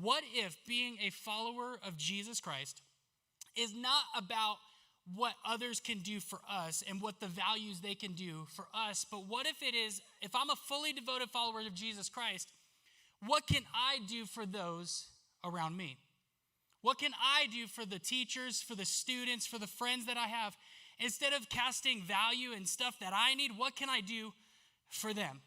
What if being a follower of Jesus Christ is not about what others can do for us and what the values they can do for us, but what if it is, if I'm a fully devoted follower of Jesus Christ, what can I do for those around me? What can I do for the teachers, for the students, for the friends that I have? Instead of casting value and stuff that I need, what can I do for them?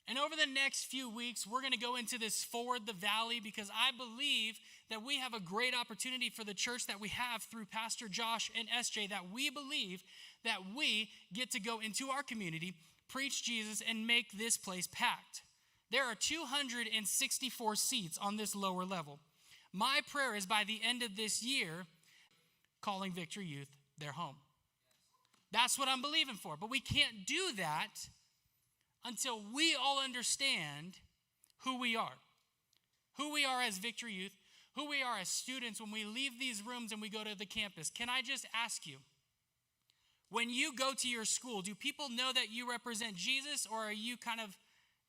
And over the next few weeks, we're going to go into this Forward the Valley because I believe that we have a great opportunity for the church that we have through Pastor Josh and SJ, that we believe that we get to go into our community, preach Jesus, and make this place packed. There are 264 seats on this lower level. My prayer is by the end of this year, calling Victory Youth their home. That's what I'm believing for. But we can't do that until we all understand who we are. Who we are as Victory Youth, who we are as students when we leave these rooms and we go to the campus. Can I just ask you, when you go to your school, do people know that you represent Jesus, or are you kind of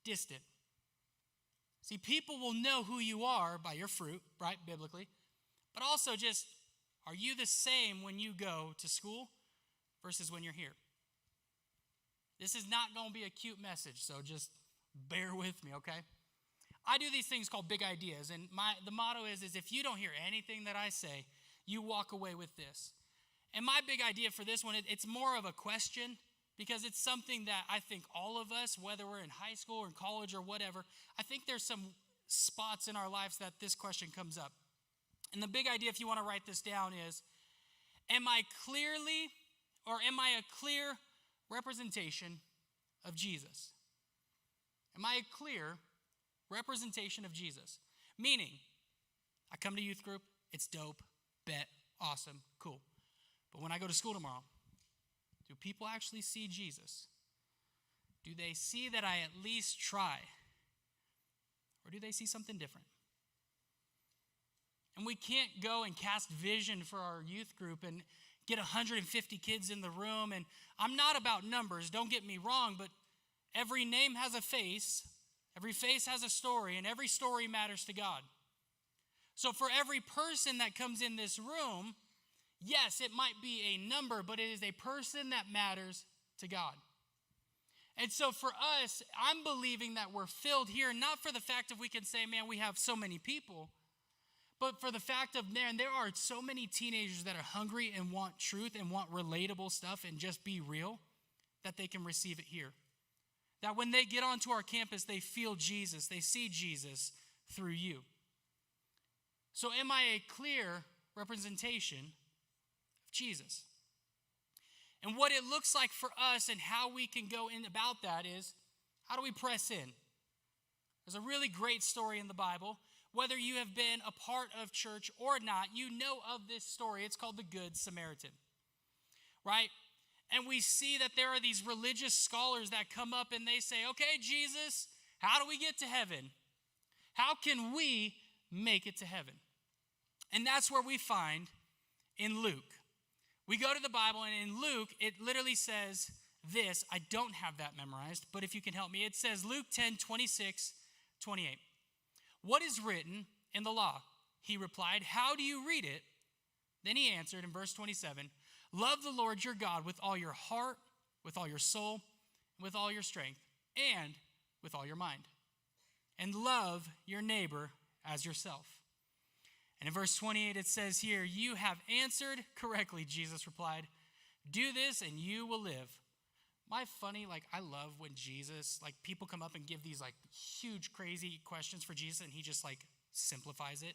distant? See, people will know who you are by your fruit, right, biblically. But also just, are you the same when you go to school versus when you're here? This is not going to be a cute message, so just bear with me, okay? I do these things called big ideas, and the motto is if you don't hear anything that I say, you walk away with this. And my big idea for this one, it's more of a question, because it's something that I think all of us, whether we're in high school or in college or whatever, I think there's some spots in our lives that this question comes up. And the big idea, if you want to write this down, is, am I a clear representation of Jesus? Am I a clear representation of Jesus? Meaning, I come to youth group, it's dope, bet, awesome, cool. But when I go to school tomorrow, do people actually see Jesus? Do they see that I at least try? Or do they see something different? And we can't go and cast vision for our youth group and get 150 kids in the room. And I'm not about numbers, don't get me wrong, but every name has a face, every face has a story, and every story matters to God. So for every person that comes in this room, yes, it might be a number, but it is a person that matters to God. And so for us, I'm believing that we're filled here, not for the fact that we can say, man, we have so many people, but for the fact of, man, there are so many teenagers that are hungry and want truth and want relatable stuff and just be real, that they can receive it here. That when they get onto our campus, they feel Jesus, they see Jesus through you. So am I a clear representation of Jesus? And what it looks like for us and how we can go in about that is, how do we press in? There's a really great story in the Bible. Whether you have been a part of church or not, you know of this story. It's called the Good Samaritan, right? And we see that there are these religious scholars that come up and they say, okay, Jesus, how do we get to heaven? How can we make it to heaven? And that's where we find in Luke. We go to the Bible, and in Luke, it literally says this. I don't have that memorized, but if you can help me, it says Luke 10:26-28. What is written in the law? He replied, how do you read it? Then he answered in verse 27, love the Lord your God with all your heart, with all your soul, with all your strength, and with all your mind. And love your neighbor as yourself. And in verse 28, it says here, you have answered correctly, Jesus replied. Do this and you will live. My funny, I love when Jesus, people come up and give these, huge, crazy questions for Jesus, and he just, simplifies it,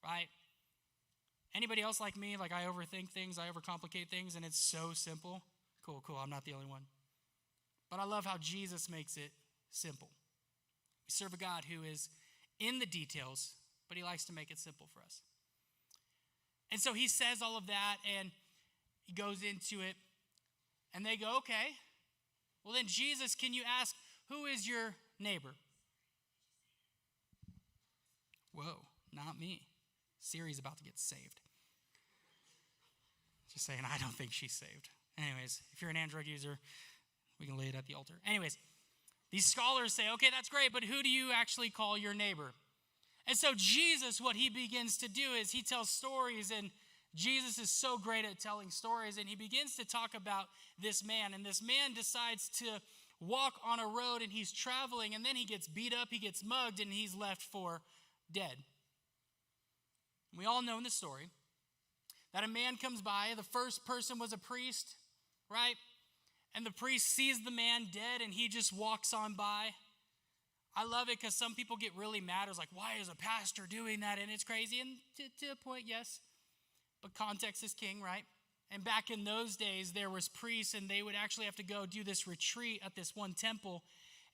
right? Anybody else like me? I overthink things, I overcomplicate things, and it's so simple. Cool, I'm not the only one. But I love how Jesus makes it simple. We serve a God who is in the details, but he likes to make it simple for us. And so he says all of that, and he goes into it, and they go, okay, well then Jesus, can you ask, who is your neighbor? Whoa, not me. Siri's about to get saved. Just saying, I don't think she's saved. Anyways, if you're an Android user, we can lay it at the altar. Anyways, these scholars say, okay, that's great, but who do you actually call your neighbor? And so Jesus, what he begins to do is he tells stories, and Jesus is so great at telling stories, and he begins to talk about this man, and this man decides to walk on a road, and he's traveling, and then he gets beat up, he gets mugged, and he's left for dead. We all know in the story that a man comes by. The first person was a priest, right? And the priest sees the man dead, and he just walks on by. I love it because some people get really mad. It's like, why is a pastor doing that? And it's crazy. And to a point, yes. But context is king, right? And back in those days, there was priests, and they would actually have to go do this retreat at this one temple,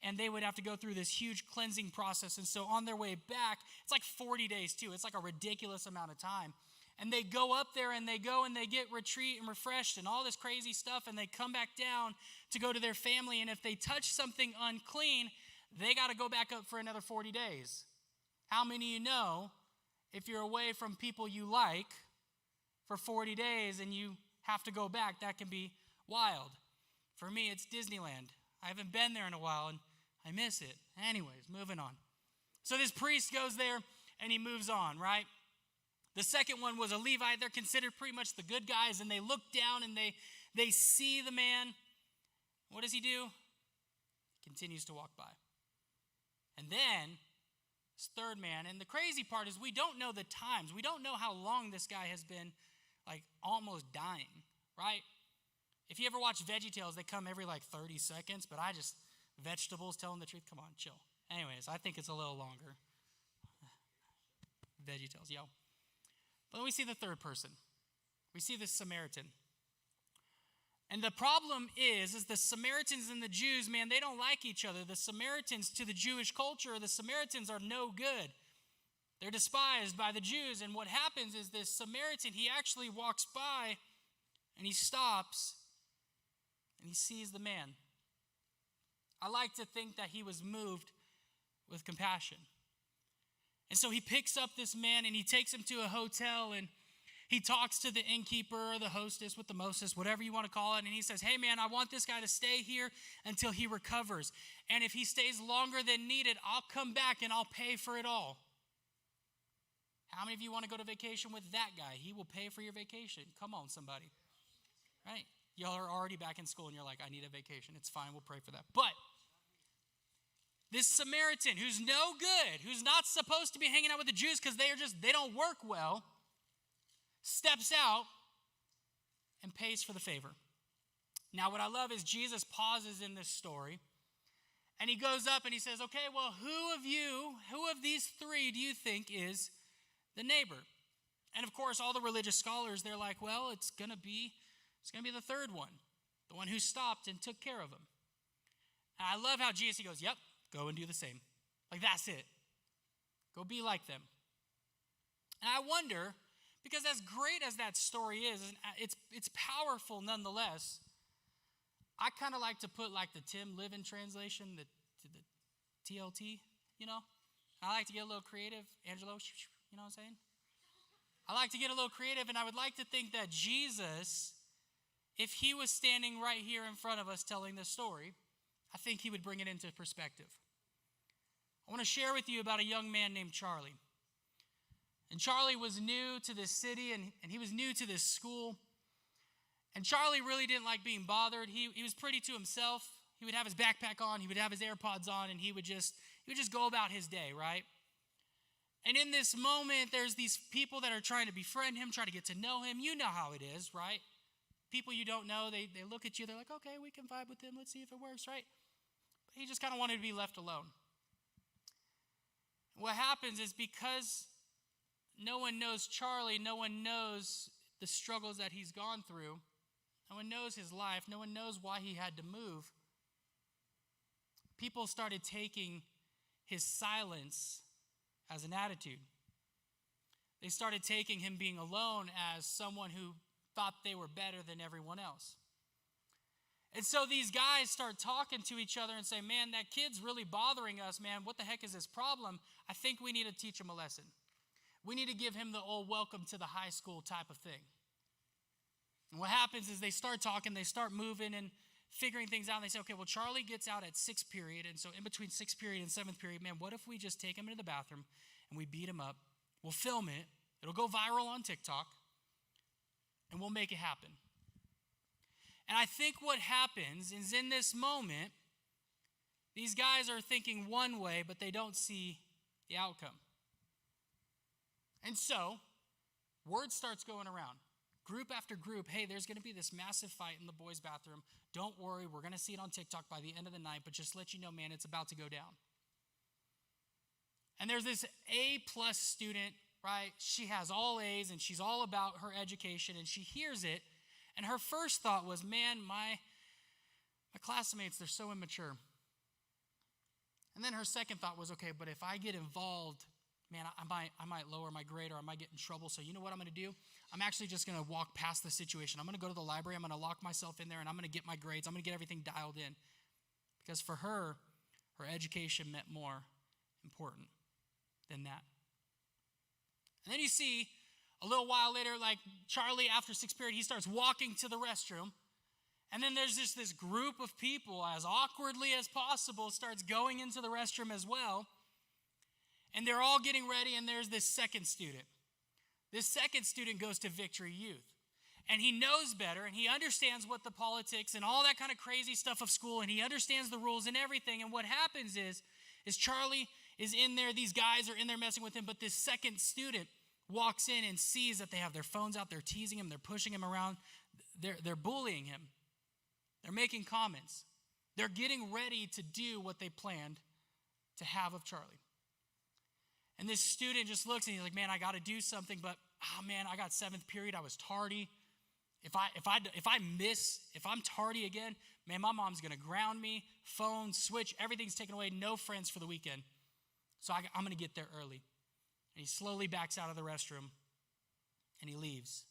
and they would have to go through this huge cleansing process. And so on their way back, it's like 40 days too. It's like a ridiculous amount of time. And they go up there, and they go and they get retreat and refreshed and all this crazy stuff, and they come back down to go to their family. And if they touch something unclean, they got to go back up for another 40 days. How many of you know if you're away from people you like for 40 days and you have to go back, that can be wild. For me, it's Disneyland. I haven't been there in a while, and I miss it. Anyways, moving on. So this priest goes there, and he moves on, right? The second one was a Levite. They're considered pretty much the good guys, and they look down, and they see the man. What does he do? He continues to walk by. And then, this third man, and the crazy part is we don't know the times. We don't know how long this guy has been, like, almost dying, right? If you ever watch VeggieTales, they come every, 30 seconds, but vegetables telling the truth, come on, chill. Anyways, I think it's a little longer. VeggieTales, yo. But then we see the third person. We see this Samaritan. And the problem is the Samaritans and the Jews, man, they don't like each other. The Samaritans, to the Jewish culture, the Samaritans are no good. They're despised by the Jews. And what happens is this Samaritan, he actually walks by, and he stops, and he sees the man. I like to think that he was moved with compassion. And so he picks up this man, and he takes him to a hotel, and he talks to the innkeeper or the hostess with the mostess, whatever you want to call it, and he says, hey, man, I want this guy to stay here until he recovers. And if he stays longer than needed, I'll come back and I'll pay for it all. How many of you want to go to vacation with that guy? He will pay for your vacation. Come on, somebody. Right? Y'all are already back in school, and you're like, I need a vacation. It's fine. We'll pray for that. But this Samaritan, who's no good, who's not supposed to be hanging out with the Jews because they don't work well, steps out and pays for the favor. Now, what I love is Jesus pauses in this story, and he goes up and he says, okay, well, who of these three do you think is the neighbor? And of course, all the religious scholars, they're like, well, it's going to be the third one, the one who stopped and took care of him. And I love how Jesus, he goes, yep, go and do the same. Like, that's it. Go be like them. And I wonder, because as great as that story is, it's powerful nonetheless, I kind of like to put the Tim Livin translation, the TLT, you know? I like to get a little creative. Angelo, you know what I'm saying? I like to get a little creative, and I would like to think that Jesus, if he was standing right here in front of us telling this story, I think he would bring it into perspective. I want to share with you about a young man named Charlie. And Charlie was new to this city, and he was new to this school. And Charlie really didn't like being bothered. He was pretty to himself. He would have his backpack on, he would have his AirPods on, and he would just go about his day, right? And in this moment, there's these people that are trying to befriend him, try to get to know him. You know how it is, right? People you don't know, they look at you, they're like, okay, we can vibe with him, let's see if it works, right? But he just kind of wanted to be left alone. What happens is because no one knows Charlie, no one knows the struggles that he's gone through, no one knows his life, no one knows why he had to move. People started taking his silence as an attitude. They started taking him being alone as someone who thought they were better than everyone else. And so these guys start talking to each other and say, man, that kid's really bothering us, man. What the heck is his problem? I think we need to teach him a lesson. We need to give him the old welcome to the high school type of thing. And what happens is they start talking, they start moving and figuring things out. And they say, okay, well, Charlie gets out at 6th period. And so in between 6th period and 7th period, man, what if we just take him into the bathroom and we beat him up. We'll film it. It'll go viral on TikTok, and we'll make it happen. And I think what happens is in this moment, these guys are thinking one way, but they don't see the outcome. And so, word starts going around. Group after group, hey, there's going to be this massive fight in the boys' bathroom. Don't worry, we're going to see it on TikTok by the end of the night, but just let you know, man, it's about to go down. And there's this A+ student, right? She has all A's, and she's all about her education, and she hears it, and her first thought was, man, my classmates, they're so immature. And then her second thought was, okay, but if I get involved, man, I might lower my grade or I might get in trouble. So you know what I'm going to do? I'm actually just going to walk past the situation. I'm going to go to the library. I'm going to lock myself in there, and I'm going to get my grades. I'm going to get everything dialed in. Because for her, her education meant more important than that. And then you see, a little while later, like Charlie, after 6th period, he starts walking to the restroom. And then there's just this group of people, as awkwardly as possible, starts going into the restroom as well. And they're all getting ready, and there's this second student. This second student goes to Victory Youth. And he knows better, and he understands what the politics and all that kind of crazy stuff of school, and he understands the rules and everything. And what happens is Charlie is in there, these guys are in there messing with him, but this second student walks in and sees that they have their phones out, they're teasing him, they're pushing him around, they're bullying him. They're making comments. They're getting ready to do what they planned to have of Charlie. And this student just looks and he's like, man, I got to do something, but man, I got 7th period. I was tardy. If I'm tardy again, man, my mom's going to ground me, phone, switch, everything's taken away, no friends for the weekend. So I'm going to get there early. And he slowly backs out of the restroom and he leaves.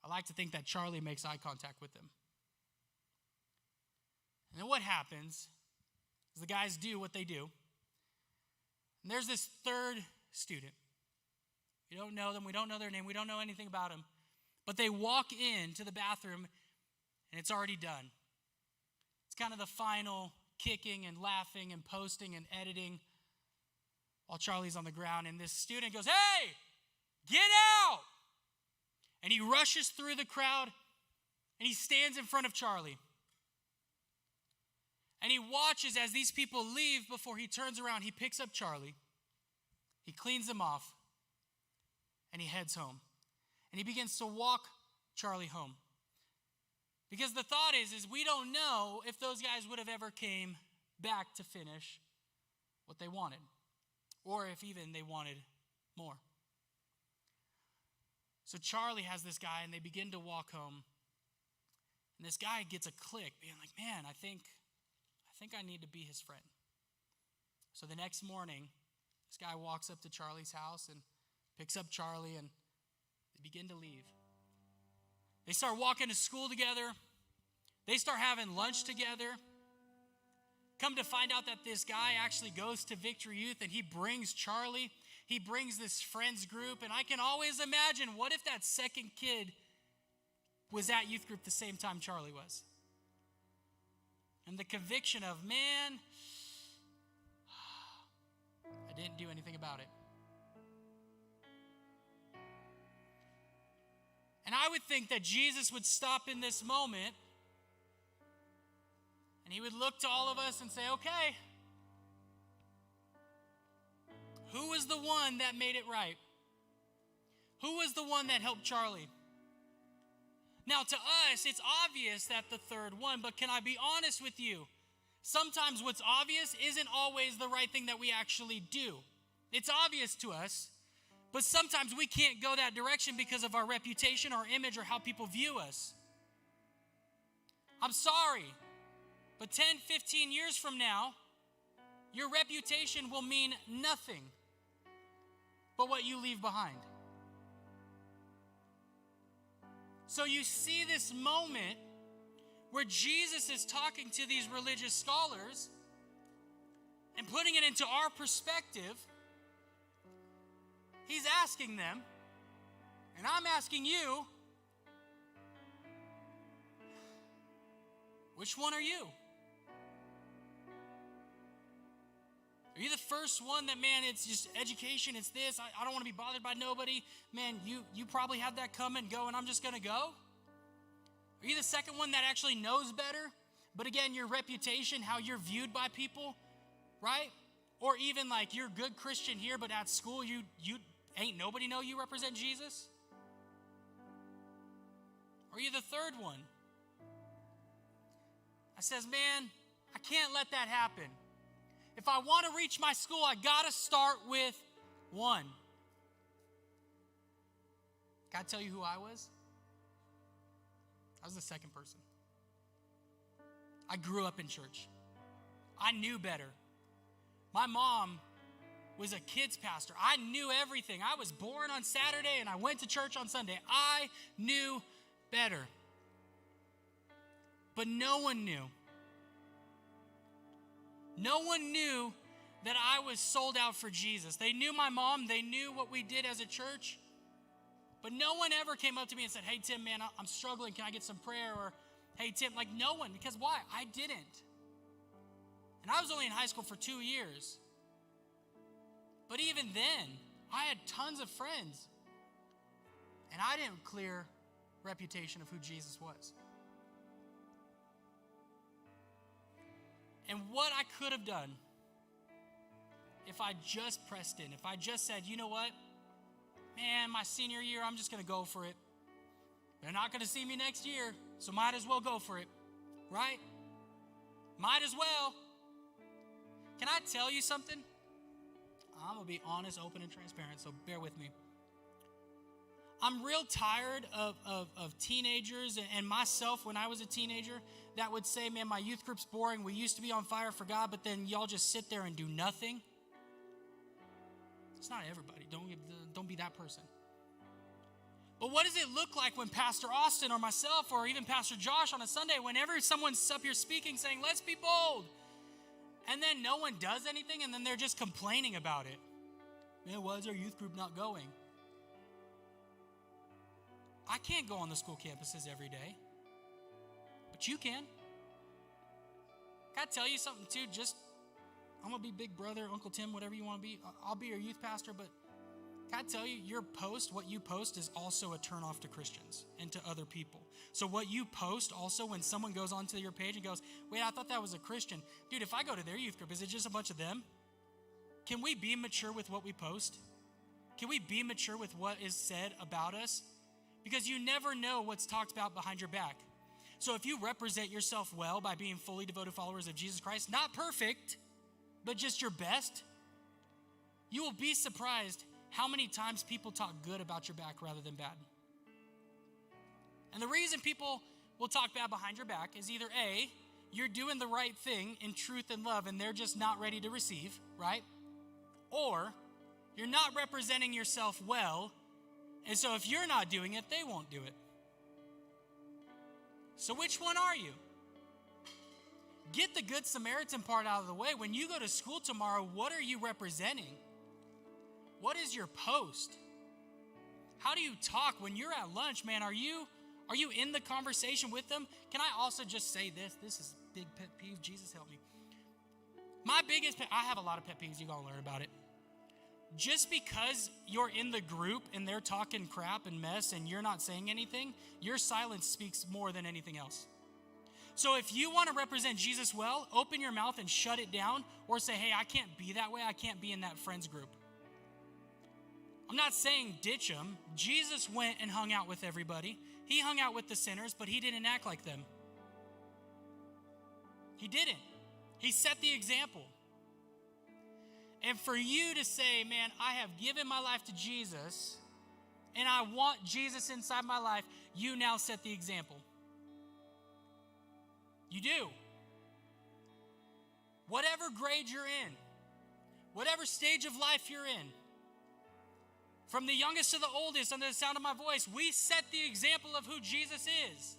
I like to think that Charlie makes eye contact with him. And then what happens is the guys do what they do. And there's this third student. We don't know them. We don't know their name. We don't know anything about them. But they walk into the bathroom, and it's already done. It's kind of the final kicking and laughing and posting and editing while Charlie's on the ground. And this student goes, hey, get out! And he rushes through the crowd, and he stands in front of Charlie. And he watches as these people leave before he turns around. He picks up Charlie. He cleans him off. And he heads home. And he begins to walk Charlie home. Because the thought is we don't know if those guys would have ever came back to finish what they wanted. Or if even they wanted more. So Charlie has this guy and they begin to walk home. And this guy gets a click, being like, man, I think I need to be his friend. So the next morning, this guy walks up to Charlie's house and picks up Charlie, and they begin to leave. They start walking to school together. They start having lunch together. Come to find out that this guy actually goes to Victory Youth, and he brings Charlie. He brings this friends group, and I can always imagine, what if that second kid was at youth group the same time Charlie was? And the conviction of, man, I didn't do anything about it. And I would think that Jesus would stop in this moment and he would look to all of us and say, okay, who was the one that made it right? Who was the one that helped Charlie? Now, to us, it's obvious that the third one, but can I be honest with you? Sometimes what's obvious isn't always the right thing that we actually do. It's obvious to us, but sometimes we can't go that direction because of our reputation, our image, or how people view us. I'm sorry, but 10, 15 years from now, your reputation will mean nothing but what you leave behind. So you see this moment where Jesus is talking to these religious scholars and putting it into our perspective. He's asking them, and I'm asking you, which one are you? Are you the first one that, man, it's just education, it's this, I don't want to be bothered by nobody? Man, you probably have that come and go, and I'm just going to go? Are you the second one that actually knows better? But again, your reputation, how you're viewed by people, right? Or even like you're a good Christian here, but at school you ain't nobody know you represent Jesus? Or are you the third one that says, man, I can't let that happen. If I want to reach my school, I got to start with one. Can I tell you who I was? I was the second person. I grew up in church. I knew better. My mom was a kids pastor. I knew everything. I was born on Saturday and I went to church on Sunday. I knew better. But no one knew. No one knew that I was sold out for Jesus. They knew my mom. They knew what we did as a church. But no one ever came up to me and said, hey, Tim, man, I'm struggling. Can I get some prayer? Or, hey, Tim, like no one. Because why? I didn't. And I was only in high school for 2 years. But even then, I had tons of friends. And I didn't clear reputation of who Jesus was. And what I could have done if I just pressed in, if I just said, you know what, man, my senior year, I'm just going to go for it. They're not going to see me next year, so might as well go for it, right? Might as well. Can I tell you something? I'm going to be honest, open, and transparent, so bear with me. I'm real tired of teenagers and myself when I was a teenager that would say, man, my youth group's boring. We used to be on fire for God, but then y'all just sit there and do nothing. It's not everybody. Don't be that person. But what does it look like when Pastor Austin or myself or even Pastor Josh on a Sunday, whenever someone's up here speaking saying, let's be bold, and then no one does anything and then they're just complaining about it? Man, why is our youth group not going? I can't go on the school campuses every day, but you can. Can I tell you something too? I'm going to be big brother, Uncle Tim, whatever you want to be. I'll be your youth pastor, but can I tell you, what you post is also a turnoff to Christians and to other people. So what you post also, when someone goes onto your page and goes, wait, I thought that was a Christian. Dude, if I go to their youth group, is it just a bunch of them? Can we be mature with what we post? Can we be mature with what is said about us? Because you never know what's talked about behind your back. So if you represent yourself well by being fully devoted followers of Jesus Christ, not perfect, but just your best, you will be surprised how many times people talk good about your back rather than bad. And the reason people will talk bad behind your back is either A, you're doing the right thing in truth and love and they're just not ready to receive, right? Or you're not representing yourself well, and so if you're not doing it, they won't do it. So which one are you? Get the Good Samaritan part out of the way. When you go to school tomorrow, what are you representing? What is your post? How do you talk when you're at lunch, man? Are you in the conversation with them? Can I also just say this? This is a big pet peeve. Jesus help me. My biggest I have a lot of pet peeves. You're going to learn about it. Just because you're in the group and they're talking crap and mess and you're not saying anything, your silence speaks more than anything else. So if you want to represent Jesus well, open your mouth and shut it down, or say, hey, I can't be that way. I can't be in that friends group. I'm not saying ditch them. Jesus went and hung out with everybody. He hung out with the sinners, but he didn't act like them. He didn't. He set the example. And for you to say, man, I have given my life to Jesus and I want Jesus inside my life, you now set the example. You do. Whatever grade you're in, whatever stage of life you're in, from the youngest to the oldest, under the sound of my voice, we set the example of who Jesus is.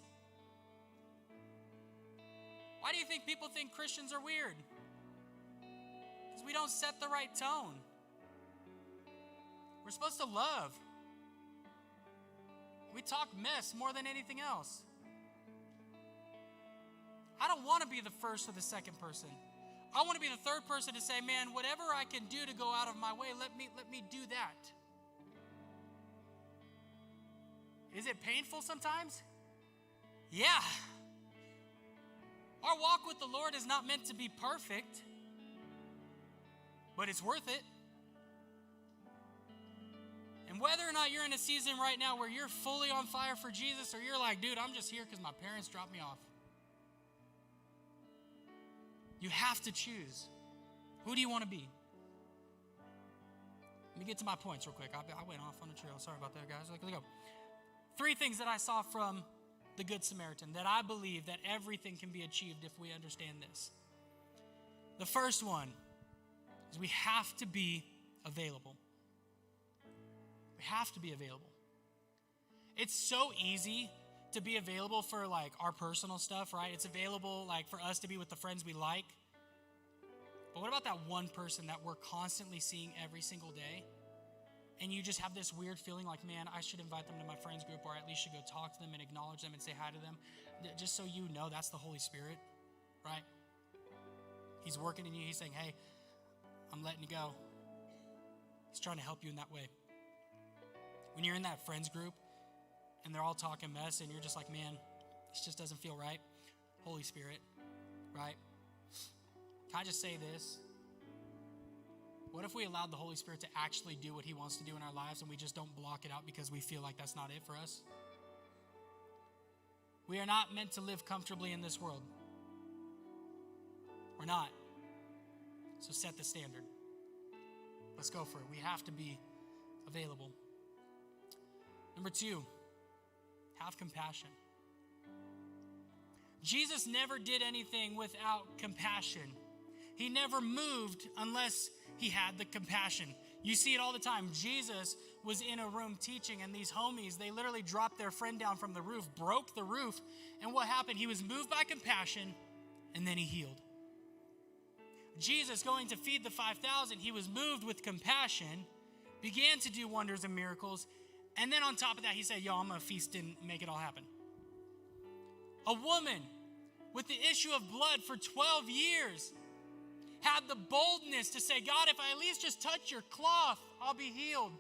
Why do you think people think Christians are weird? Because we don't set the right tone. We're supposed to love. We talk mess more than anything else. I don't want to be the first or the second person. I want to be the third person to say, man, whatever I can do to go out of my way, let me do that. Is it painful sometimes? Yeah. Our walk with the Lord is not meant to be perfect, but it's worth it. And whether or not you're in a season right now where you're fully on fire for Jesus, or you're like, dude, I'm just here because my parents dropped me off. You have to choose. Who do you want to be? Let me get to my points real quick. I went off on the trail. Sorry about that, guys. Let's go. 3 things that I saw from the Good Samaritan that I believe that everything can be achieved if we understand this. The first one is we have to be available. We have to be available. It's so easy to be available for like our personal stuff, right? It's available like for us to be with the friends we like. But what about that one person that we're constantly seeing every single day? And you just have this weird feeling like, man, I should invite them to my friends group, or at least should go talk to them and acknowledge them and say hi to them. Just so you know, that's the Holy Spirit, right? He's working in you. He's saying, hey, I'm letting you go. He's trying to help you in that way. When you're in that friends group and they're all talking mess and you're just like, man, this just doesn't feel right. Holy Spirit, right? Can I just say this? What if we allowed the Holy Spirit to actually do what he wants to do in our lives and we just don't block it out because we feel like that's not it for us? We are not meant to live comfortably in this world. We're not. So set the standard. Let's go for it. We have to be available. Number 2, have compassion. Jesus never did anything without compassion. He never moved unless he had the compassion. You see it all the time. Jesus was in a room teaching, and these homies, they literally dropped their friend down from the roof, broke the roof, and what happened? He was moved by compassion, and then he healed. Jesus going to feed the 5,000, he was moved with compassion, began to do wonders and miracles, and then on top of that, he said, yo, I'm going to feast and make it all happen. A woman with the issue of blood for 12 years had the boldness to say, God, if I at least just touch your cloth, I'll be healed.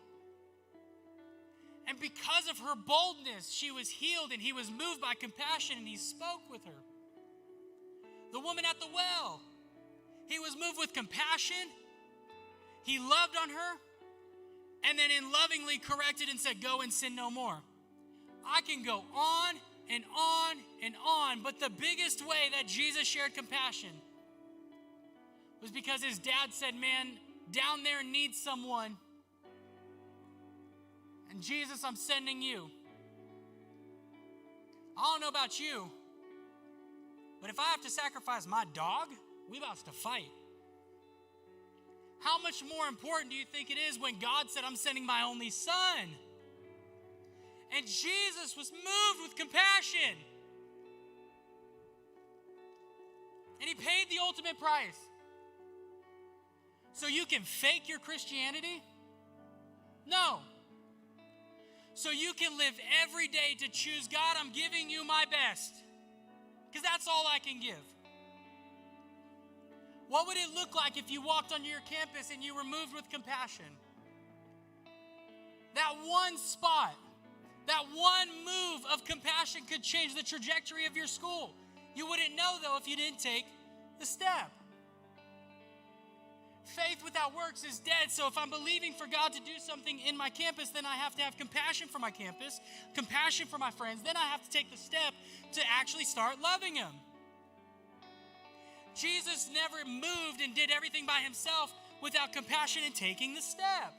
And because of her boldness, she was healed, and he was moved by compassion, and he spoke with her. The woman at the well, he was moved with compassion. He loved on her, and then in lovingly corrected and said, go and sin no more. I can go on and on and on, but the biggest way that Jesus shared compassion was because his dad said, man, down there needs someone. And Jesus, I'm sending you. I don't know about you, but if I have to sacrifice my dog, we about to fight. How much more important do you think it is when God said, I'm sending my only son? And Jesus was moved with compassion. And he paid the ultimate price. So you can fake your Christianity? No. So you can live every day to choose, God, I'm giving you my best. Because that's all I can give. What would it look like if you walked onto your campus and you were moved with compassion? That one spot, that one move of compassion could change the trajectory of your school. You wouldn't know, though, if you didn't take the step. Faith without works is dead. So if I'm believing for God to do something in my campus, then I have to have compassion for my campus, compassion for my friends. Then I have to take the step to actually start loving him. Jesus never moved and did everything by himself without compassion and taking the step.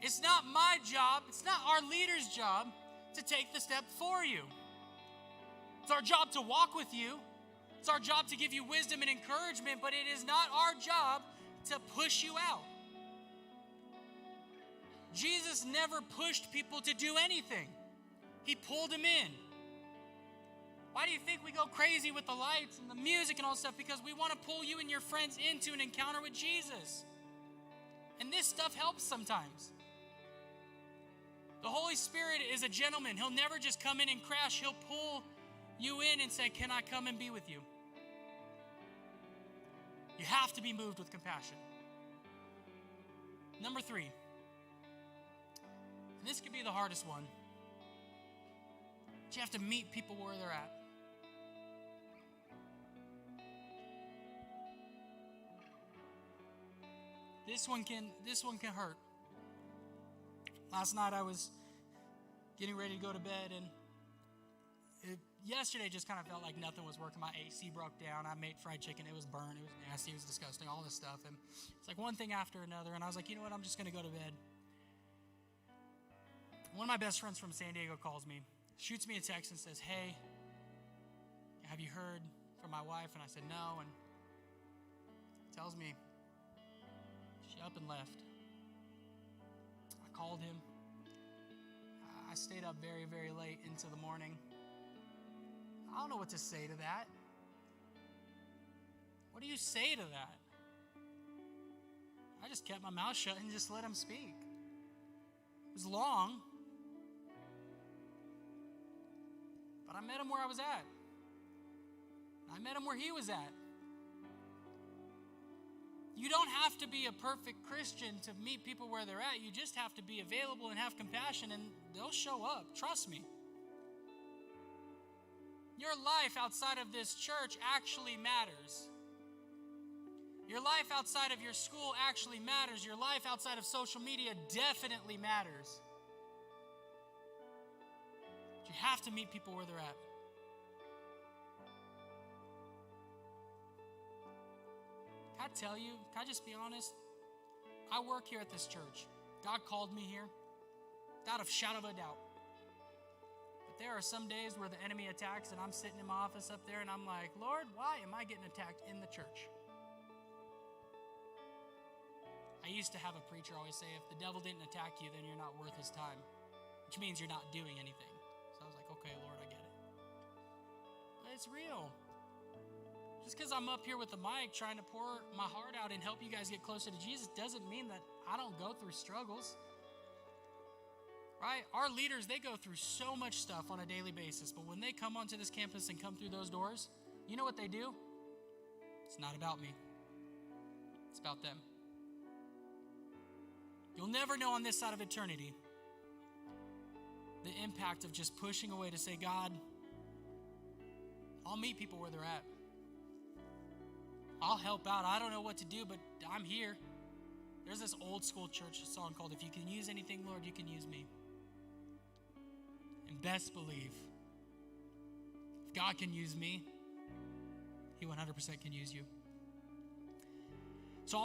It's not my job, it's not our leader's job to take the step for you. It's our job to walk with you. It's our job to give you wisdom and encouragement, but it is not our job to push you out. Jesus never pushed people to do anything. He pulled them in. Why do you think we go crazy with the lights and the music and all stuff? Because we want to pull you and your friends into an encounter with Jesus. And this stuff helps sometimes. The Holy Spirit is a gentleman. He'll never just come in and crash. He'll pull you in and say, can I come and be with you? You have to be moved with compassion. Number 3, and this could be the hardest one, but you have to meet people where they're at. This one can hurt. Last night I was getting ready to go to bed, and yesterday just kind of felt like nothing was working. My AC broke down. I made fried chicken. It was burnt. It was nasty. It was disgusting. All this stuff. And it's like one thing after another. And I was like, you know what? I'm just going to go to bed. One of my best friends from San Diego calls me, shoots me a text and says, hey, have you heard from my wife? And I said, no. And tells me she up and left. I called him. I stayed up very, very late into the morning. I don't know what to say to that. What do you say to that? I just kept my mouth shut and just let him speak. It was long, but I met him where I was at. I met him where he was at. You don't have to be a perfect Christian to meet people where they're at. You just have to be available and have compassion, and they'll show up. Trust me. Your life outside of this church actually matters. Your life outside of your school actually matters. Your life outside of social media definitely matters. But you have to meet people where they're at. Can I tell you, can I just be honest? I work here at this church. God called me here without a shadow of a doubt. But there are some days where the enemy attacks and I'm sitting in my office up there and I'm like, Lord, why am I getting attacked in the church? I used to have a preacher always say, if the devil didn't attack you, then you're not worth his time, which means you're not doing anything. So I was like, okay, Lord, I get it. But it's real. Just because I'm up here with the mic trying to pour my heart out and help you guys get closer to Jesus doesn't mean that I don't go through struggles. Right? Our leaders, they go through so much stuff on a daily basis, but when they come onto this campus and come through those doors, you know what they do? It's not about me. It's about them. You'll never know on this side of eternity the impact of just pushing away to say, God, I'll meet people where they're at. I'll help out. I don't know what to do, but I'm here. There's this old school church song called, if you can use anything, Lord, you can use me. And best believe, if God can use me, He 100% can use you.